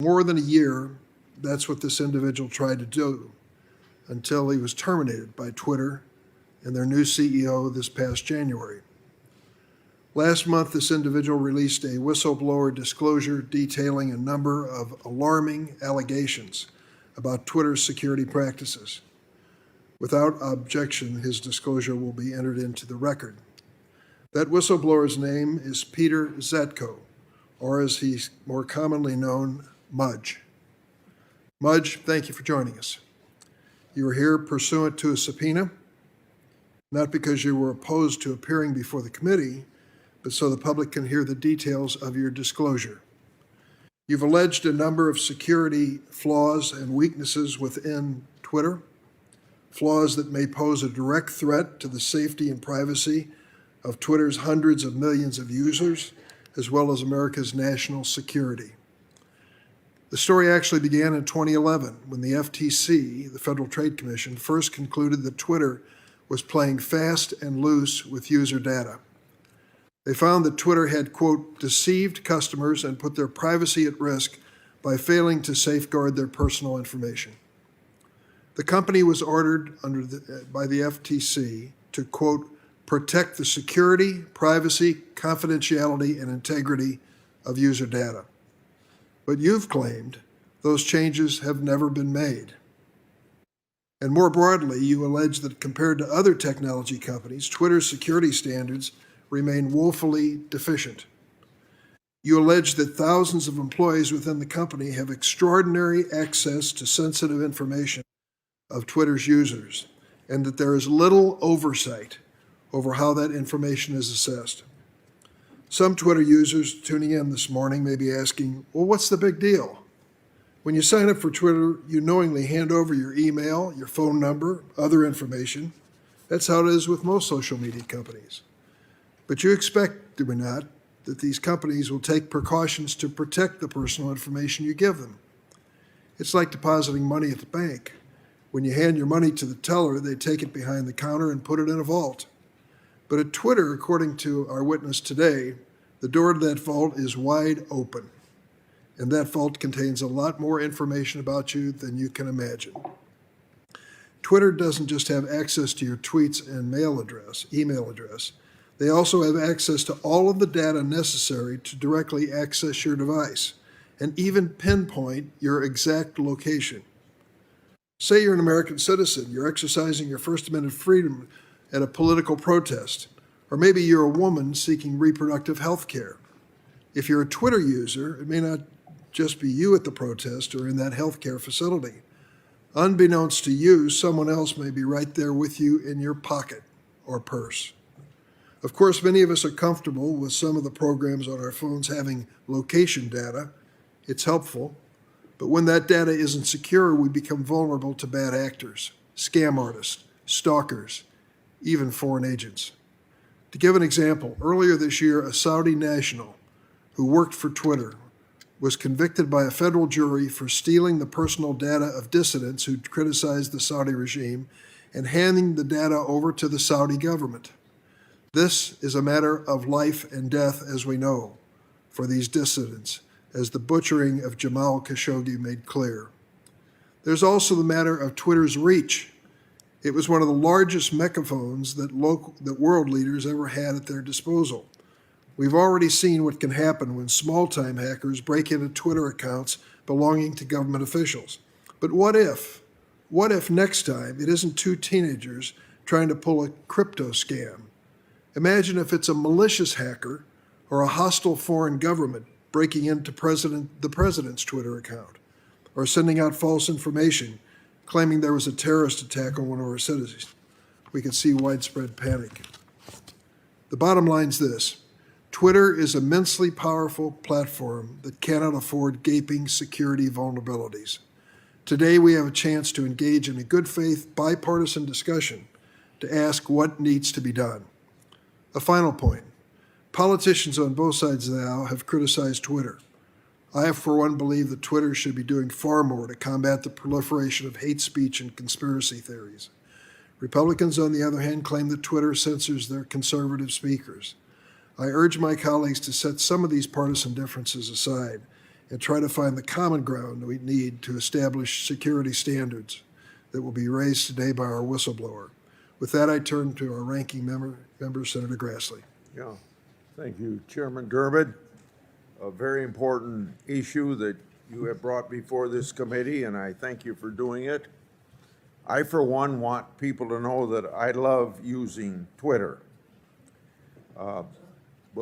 More than a year, that's what this individual tried to do until he was terminated by Twitter and their new CEO this past January. Last month, this individual released a whistleblower disclosure detailing a number of alarming allegations about Twitter's security practices. Without objection, his disclosure will be entered into the record. That whistleblower's name is Peter Zatko, or as he's more commonly known, Mudge. Mudge, thank you for joining us. You are here pursuant to a subpoena, not because you were opposed to appearing before the committee, but so the public can hear the details of your disclosure. You've alleged a number of security flaws and weaknesses within Twitter, flaws that may pose a direct threat to the safety and privacy of Twitter's hundreds of millions of users, as well as America's national security. The story actually began in 2011 when the FTC, the Federal Trade Commission, first concluded that Twitter was playing fast and loose with user data. They found that Twitter had, quote, deceived customers and put their privacy at risk by failing to safeguard their personal information. The company was ordered by the FTC to, quote, protect the security, privacy, confidentiality, and integrity of user data. But you've claimed those changes have never been made. And more broadly, you allege that compared to other technology companies, Twitter's security standards remain woefully deficient. You allege that thousands of employees within the company have extraordinary access to sensitive information of Twitter's users, and that there is little oversight over how that information is assessed. Some Twitter users tuning in this morning may be asking, well, what's the big deal? When you sign up for Twitter, you knowingly hand over your email, your phone number, other information. That's how it is with most social media companies. But you expect, do we not, that these companies will take precautions to protect the personal information you give them. It's like depositing money at the bank. When you hand your money to the teller, they take it behind the counter and put it in a vault. But at Twitter, according to our witness today, the door to that vault is wide open. And that vault contains a lot more information about you than you can imagine. Twitter doesn't just have access to your tweets and email address. They also have access to all of the data necessary to directly access your device and even pinpoint your exact location. Say you're an American citizen, you're exercising your First Amendment freedom at a political protest, or maybe you're a woman seeking reproductive health care. If you're a Twitter user, it may not just be you at the protest or in that healthcare facility. Unbeknownst to you, someone else may be right there with you in your pocket or purse. Of course, many of us are comfortable with some of the programs on our phones having location data. It's helpful. But when that data isn't secure, we become vulnerable to bad actors, scam artists, stalkers, even foreign agents. To give an example, earlier this year, a Saudi national who worked for Twitter was convicted by a federal jury for stealing the personal data of dissidents who criticized the Saudi regime and handing the data over to the Saudi government. This is a matter of life and death, as we know, for these dissidents, as the butchering of Jamal Khashoggi made clear. There's also the matter of Twitter's reach. It was one of the largest megaphones that world leaders ever had at their disposal. We've already seen what can happen when small-time hackers break into Twitter accounts belonging to government officials. But what if? What if next time it isn't two teenagers trying to pull a crypto scam? Imagine if it's a malicious hacker or a hostile foreign government breaking into the president's Twitter account, or sending out false information claiming there was a terrorist attack on one of our citizens. We could see widespread panic. The bottom line is this: Twitter is an immensely powerful platform that cannot afford gaping security vulnerabilities. Today, we have a chance to engage in a good faith, bipartisan discussion to ask what needs to be done. A final point. Politicians on both sides of the aisle have criticized Twitter. I, for one, believe that Twitter should be doing far more to combat the proliferation of hate speech and conspiracy theories. Republicans, on the other hand, claim that Twitter censors their conservative speakers. I urge my colleagues to set some of these partisan differences aside and try to find the common ground we need to establish security standards that will be raised today by our whistleblower. With that, I turn to our ranking member, Senator Grassley. Yeah, thank you, Chairman Durbin. A very important issue that you have brought before this committee, and I thank you for doing it. I, for one, want people to know that I love using Twitter.